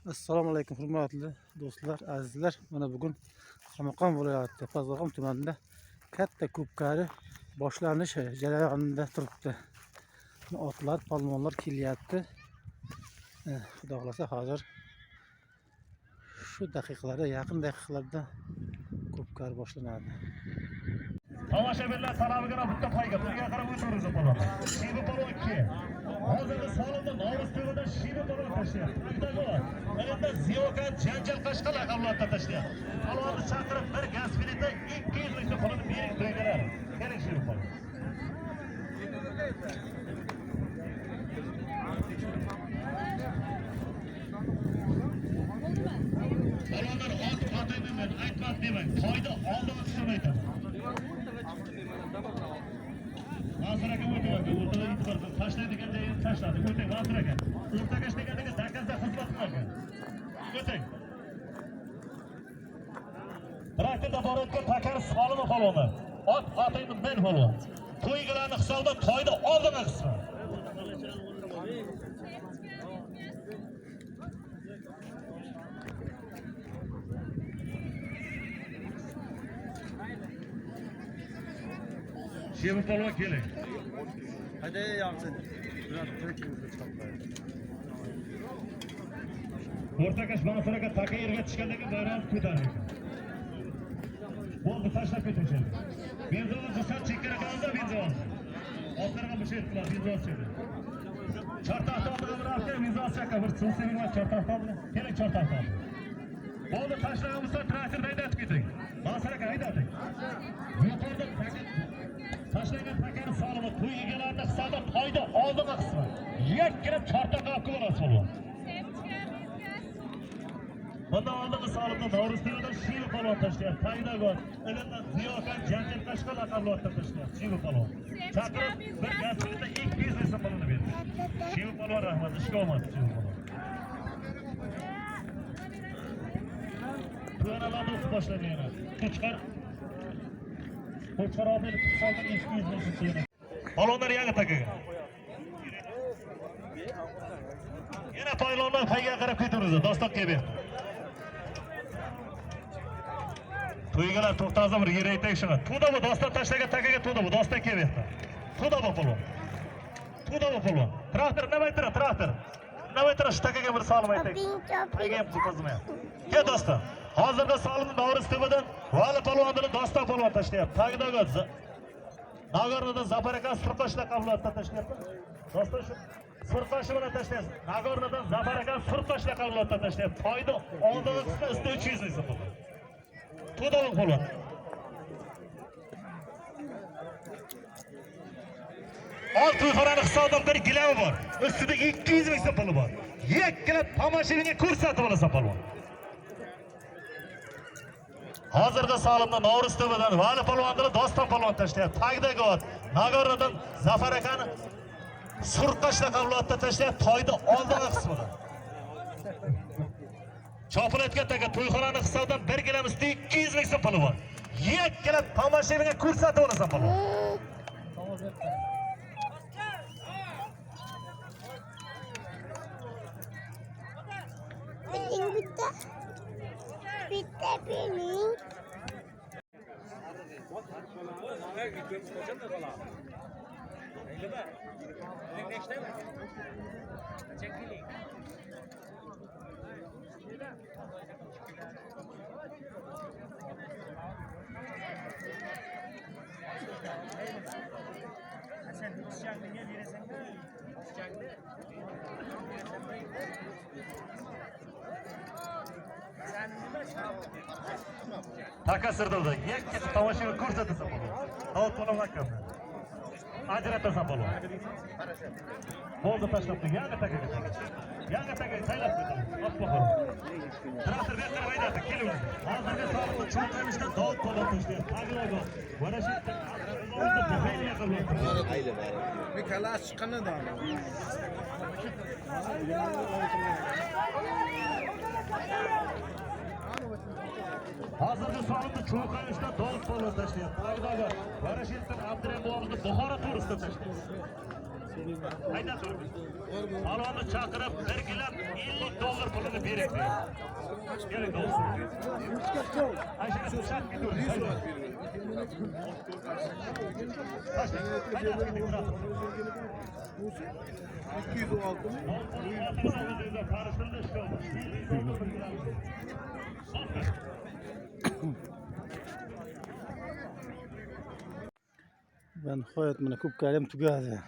Assalomu alaykum hurmatli do'stlar, azizlar. Mana bugun Samarqand viloyati Pazarg'om tumanida katta ko'pkari boshlanishi jarayonida turibdi. Otlar, palmonlar kelyapti. Xudo xolasa hozir shu daqiqalarda, yaqin daqiqalarda ko'pkari boshlanadi. Tomoshabinlar talabiga bitta poyga, bunga qarab o'tiriz bo'ladi. Shivi polvon 2. Hozirda Solimda Novruz to'yida Shivi polvon tashlayapti. Endi Ziyokan janjal qashqa laqablarga tashlayapti. Polvonni chaqirib bir gaz filida 200 ming pulni bering to'ydilar. Keling Shivi polvon. Polvonlar ot qotayman, aytmab demang. To'yda oldin tushmaydi. Nasir aka o'tyapti. O'rtada e'tiborsiz tashlaydigan joyini tashladi. O'tang Nasir aka. O'rtagash degandagi zakazda xizmat qilarkan. O'tang. Traktorda borayotgan takar Solimi polvonlar. Ot qotaymi men polvon. To'ygilarning hisobida to'yda oldingi qismi. Shivi polvon keling. Hadi yapsın. O'rtakash Mansur aka taka yerga tushgandagi bayram ko'tarildi. Bo'ldi tashlab ketishdi. Benzovni sal chekkara qoldi benzovni. Otlarga bir şey etdilar benzovni. Chortoqda bir hafta benzovni aka bir suv sevilmas chortoqda. Keling chortoqda. Bo'ldi tashlaganimizda traktorda haydab keting. Mansur aka haydating. Yuqorida tashlangan takani Solimi to'y egalarining hisobida to'yda oldingi qismi. Yakkina chortoqqa olib kelasiz polvon. Bundan oldingi Solimda Novruz to'yida Shivi polvon tashlayapti. Taydagon, elindan Ziyokan janjal qashqa laqablarga tashlayapti. Shivi polvon. Chaqirib bir gaz filida 200 ming pulni berdi. Shivi polvon rahmat, ishga omad Shivi polvon. To'yanalarni o'qib boshlagan yana. Qo'chqar olib soldan 200 ming so'm. Polvonlar yangi takaga. Yana polvonlar payga qarab ketamiz, doston kelib. To'ygalar to'xtasa bir yer aytay shuna. Tuda bu doston tashlagan takaga tuda bu doston kelib. Tuda bu polvon. Tuda bu polvon. Traktor nima aytira traktor? Nima aytira shu takaga bir Solim aytay. Payga ham chiqazmayapti. Ke doston. Hozirda Solimni Novruz to'yida Vali polvonlarni doston polvon tashlayapti. Tagidagi Nagornodan Zafaraka Surqosh laqablarga tashlayapti. Doston shu Surqosh bilan tashlayapti. Nagornodan Zafaraka Surqosh laqablarga tashlayapti. To'yda oldingi qismi usti 300 ming so'm. Tuda bu polvon. Alt to'yxonaning hisobida bir gilami bor. Ustida 200 ming so'm puli bor. Yakkina tomoshabinga ko'rsatib olasan polvon. Hozirda Solimda Novruz to'yida Vali polvonlar doston polvon tashlayapti. Tagdagi ot Nagornodan Zafarakani Surqosh laqablarga tashlayapti. To'yda oldingi qismida. Chopilayotgan taka to'yxonaning hisobidan 1 gilam usti 200 ming so'm puli bor. Yakkina tomoshabinga ko'rsatib olasan polvon. Bitta benim. Taka sirdirdi. Yakkita tomoshabin ko'rsatasan polvon. Davlat polvon hakamni. Ajratasan polvon. Bo'ldi tashlabdi. Yangi takaga. Yangi takaga saylab qo'ydi. Oppoq. Traktor bu yoqqa haydadi. Keling. Hozirga Solimni cho'qilishdan Davlat polvon tashlayapti. Aglago. Mana shu o'zida bufayli qilib. Bir kalas chiqqanida. Hozirda Solimni cho'qilishdan Davlat polvon tashlayapti. Aglago. Mana shu yerdan Abdurahim bobomizni Buxoro to'g'risida tashlayapti. Ayda dur. Balonu çakırıp bir gilam $50 pulunu berip diyor. Gelin dostum. Ayşe tutsak bir dur. Haydi gittik bırak. 206 mı? Karıştırdı işte oldu. $100 bir gilam. Ben hayat mana ko'pkarim tugadi.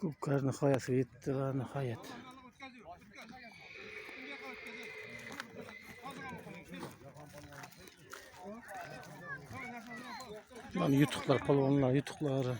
Ko'pkar nihoyasiga yetdi va nihoyat. Mana yutuqlar polvonlar, yutuqlari.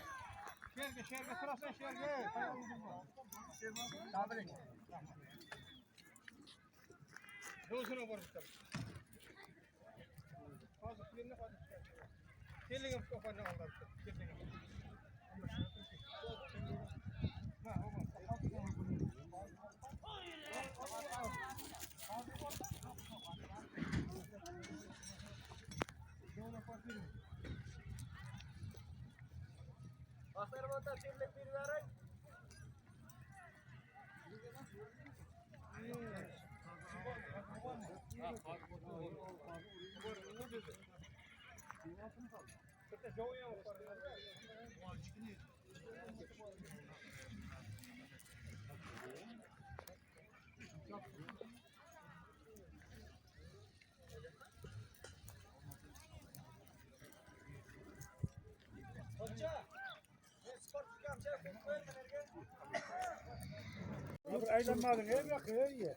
Eğlenmedin ev yok iyi.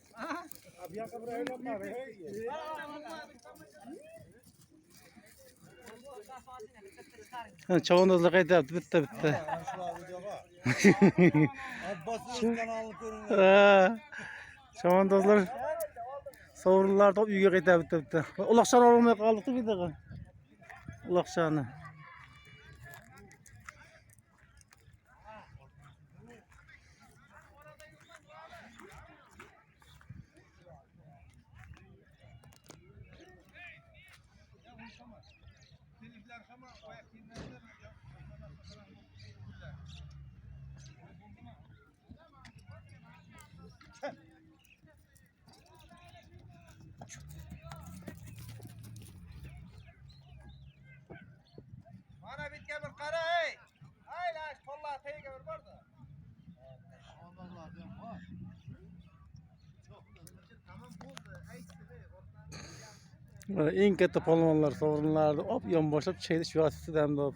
Abi yakın eğlenmedin iyi. Chavandozlar qaytyapti bitta. Abbas'ın kanalını görün. Chavandozlar sovrinlarni topib uyga qaytyapti bitta. Uloqchani olmay qoldik-ku bir daqiqa. Uloqchani. Bana bitke bir kara ey. Hayla vallahi teyge bir var da. Tamam buldu. Mana eng katta polvonlar sovrinlarni yonboshlab chayda shu vositadan deb.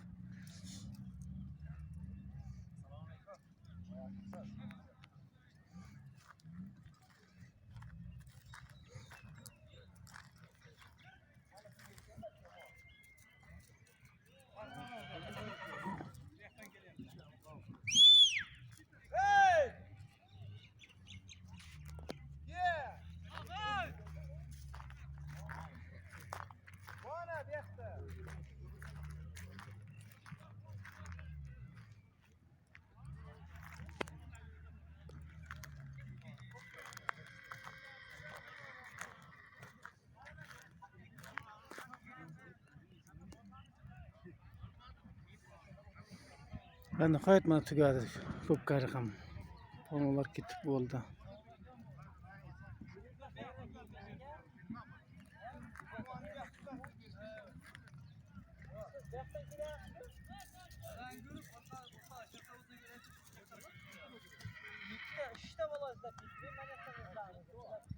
Hey! Yeah! Bana bekle. Va nihoyat mana tugadi. Ko'pkari ham. Polvonlar ketib bo'ldi. İşte bola izlep, ben